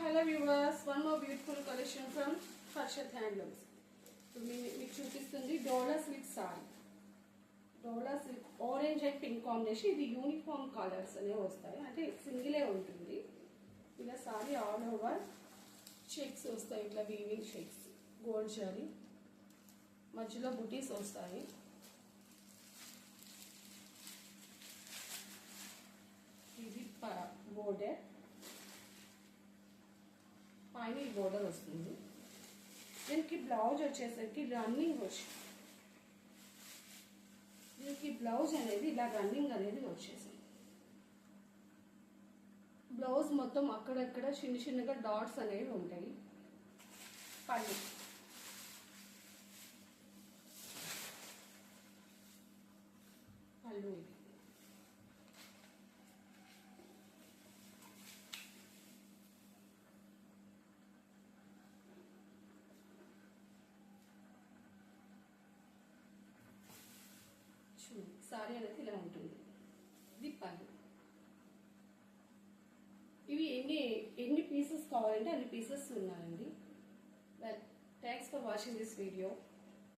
Hello viewers, one more beautiful collection from Harshat Handlooms. మీకు చూపిస్తుంది Dola silk sari. Dola silk orange and pink combination. ఇది uniform colours అనేవి వస్తాయి, అంటే సింగిలే ఉంటుంది. ఇలా సారీ ఆల్ ఓవర్ చెక్స్ వస్తాయి, ఇట్లా వీవింగ్ చెక్స్, గోల్డ్ జరీ, మధ్యలో బుటీస్ వస్తాయి. ఇది బోర్డర్, పైన ఈ బోర్డర్ వస్తుంది. దీనికి బ్లౌజ్ వచ్చేసరికి రన్నింగ్ దీనికి బ్లౌజ్ అనేది ఇలా రన్నింగ్ అనేది వచ్చేసింది. బ్లౌజ్ మొత్తం అక్కడక్కడ చిన్న చిన్నగా డాట్స్ అనేవి ఉంటాయి. పళ్ళు పళ్ళు ఇది సారీ అనేది ఇలా ఉంటుంది. ఇది పళ్ళు. ఇవి ఎన్ని పీసెస్ కావాలంటే అన్ని పీసెస్ ఉన్నాయండి. Well, thanks for watching this video.